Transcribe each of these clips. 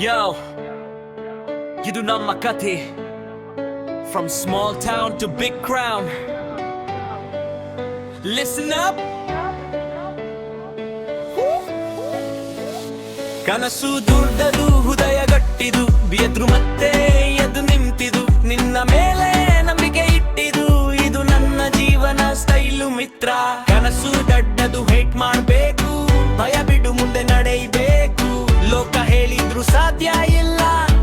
Yo, ಇದು ನಮ್ಮ ಕಥೆ. From small town to big crown. Listen up. ಕನಸು ದುರ್ದದು ಹೃದಯ ಗಟ್ಟಿದು, ಎದ್ರು ಮತ್ತೆ ಎದ್ದು ನಿಂತಿದು, ನಿನ್ನ ಮೇಲೆ ನಂಬಿಕೆ ಇಟ್ಟಿದು, ಇದು ನನ್ನ ಜೀವನ ಸ್ಟೈಲು ಮಿತ್ರ. ಕನಸು ದಡ್ಡದು ಹೇಟ್ ಮಾಡ್ಬೇಕು, ಭಯ ಬಿಡು ಮುಂದೆ ನಡೆಯಬೇಕು. ಲೋಕ ಹೇಳಿದ್ರು ಸಾಧ್ಯ ಇಲ್ಲ,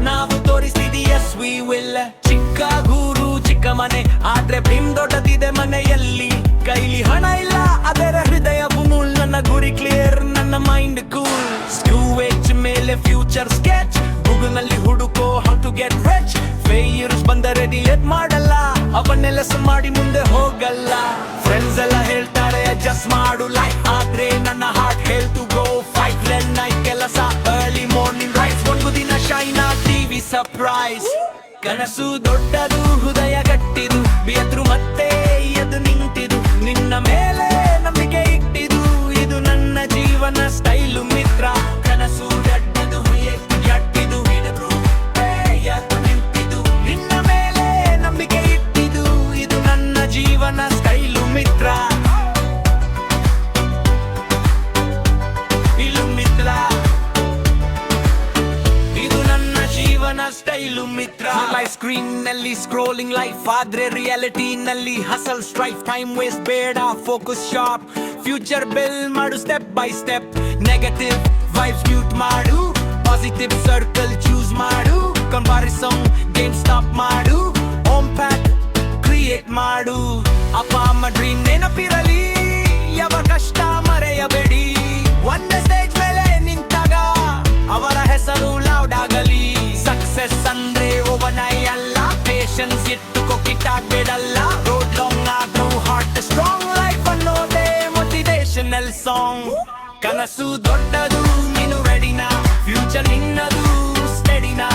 ನಾವು ತೋರಿಸ್ತಿದೀವಿ yes we will. ಚಿಕ್ಕ ಗೂರು ಚಿಕ್ಕ ಮನೆ, ಆದ್ರೆ ಭೀಮ್ ದೊಡ್ಡದಿದೆ ಮನೆಯಲ್ಲಿ. ಕೈಲಿ ಹಣ ಇಲ್ಲ ಅದರ ಹೃದಯ ಬುಮೂಲ್, ನನ್ನ ಗುರಿ ಕ್ಲಿಯರ್ ನನ್ನ ಮೈಂಡ್ ಕೂಲ್. ಸ್ಕ್ಯೂವೇಜ್ ಮೇಲೆ ಫ್ಯೂಚರ್ ಸ್ಕೆಚ್, ಗೂಗಲ್ ನಲ್ಲಿ ಹುಡುಕೋ how to get rich. Failures ಬಂದರೆ ಡಿಲೇಟ್ ಮಾಡಲ್ಲ, ಅವನ್ನೆಲ್ಲ ಮಾಡಿ ಮುಂದೆ ಹೋಗಲ್ಲ. ಫ್ರೆಂಡ್ಸ್ ಎಲ್ಲ ಹೇಳ್ತಾರೆ ಅಡ್ಜಸ್ಟ್ ಮಾಡು ಲೈಫ್, ಆದ್ರೆ ನನ್ನ ಹಾರ್ಟ್ ಹೇಳ್ತು ಗೋ ಫೈಟ್. ಲೆನ್ ನೈಟ್ ಕೆಲಸ, ಅರ್ಲಿ ಮಾರ್ನಿಂಗ್ ರೈಸ್, ಒಂದು ದಿನ ಶೈನ್ ಟಿವಿ ಸರ್ಪ್ರೈಸ್. ಕನಸು ದೊಡ್ಡದು ಹೃದಯ ಗಟ್ಟಿದು, ಎದ್ರು ಮತ್ತೆ ಎದ್ದು ನಿಂತಿದು, ನಿನ್ನ ಮೇಲೆ ನಂಬಿಕೆ ಇಟ್ಟಿದು, ಇದು ನನ್ನ ಜೀವನ ಸ್ಟೈಲು ಮಿತ್ರ. ಕನಸು ದೊಡ್ಡದು ಎದ್ದು ಗಟ್ಟಿದು, ಎದ್ರು ಎದ್ದು ನಿಂತಿದು, ನಿನ್ನ ಮೇಲೆ ನಂಬಿಕೆ ಇಟ್ಟಿದು, ಇದು ನನ್ನ ಜೀವನ ಸ್ಟೈಲು ಮಿತ್ರ. ಇಲು ಮಿತ್ರ, ಇದು ನನ್ನ ಜೀವನ ಸ್ಟೈಲು ಮಿತ್ರ. ಲೈಫ್ ಸ್ಕ್ರೀನ್ ನಲ್ಲಿ ಸ್ಕ್ರೋಲಿಂಗ್ ಲೈಫ್, ಆದ್ರೆ ರಿಯಾಲಿಟಿ ನಲ್ಲಿ ಹಸಲ್ ಸ್ಟ್ರೈಫ್. ಟೈಮ್ ವೇಸ್ಟ್ ಬೇಡ, ಫೋಕಸ್ ಶಾರ್ಪ್, ಫ್ಯೂಚರ್ ಬಿಲ್ ಮಾಡು step by step. Negative vibes mute ಮಾಡು, ಪಾಸಿಟಿವ್ ಸರ್ಕಲ್ ಚೂಸ್ ಮಾಡು. ಕಂಪಾರಿಸನ್ ಗೇಮ್ ಸ್ಟಾಪ್ ಮಾಡು, ಹೋಮ್ ಪ್ಯಾಕ್ ಕ್ರಿಯೇಟ್ ಮಾಡು. ಅಪ್ಪ ಅಮ್ಮ ಡ್ರೀಮ್ ನೆನಪಿರಲಿ, ಯಾವ ಕಷ್ಟ ಮರೆಯಬೇಡಿ. ಒಂದೇ ಸ್ಟೇಜ್ ಮೇಲೆ ನಿಂತಾಗ ಅವರ ಹೆಸರು ಲೌಡ್ ಆಗಲಿ. ಸಕ್ಸಸ್ ಅಂದ್ರೆ ಓವನೈ ಅಲ್ಲ, ಪೇಷನ್ಸ್ ಇಟ್ಟುಕೋ ಕಿಟ್ಟಾಗ್ಬೇಡಲ್ಲ. ರೋಡ್ ಲಾಂಗ್ ಆಗು ಹಾರ್ಟ್ ಸ್ಟ್ರಾಂಗ್, ಲೈಫ್ ಅನ್ನೋದೇ ಮೋಟಿವೇಶನಲ್ ಸಾಂಗ್. ಕನಸು ದೊಡ್ಡದು ನೀನು ರೆಡಿನಾ, ಫ್ಯೂಚರ್ ನಿನ್ನದು ಸ್ಟಡಿನಾ.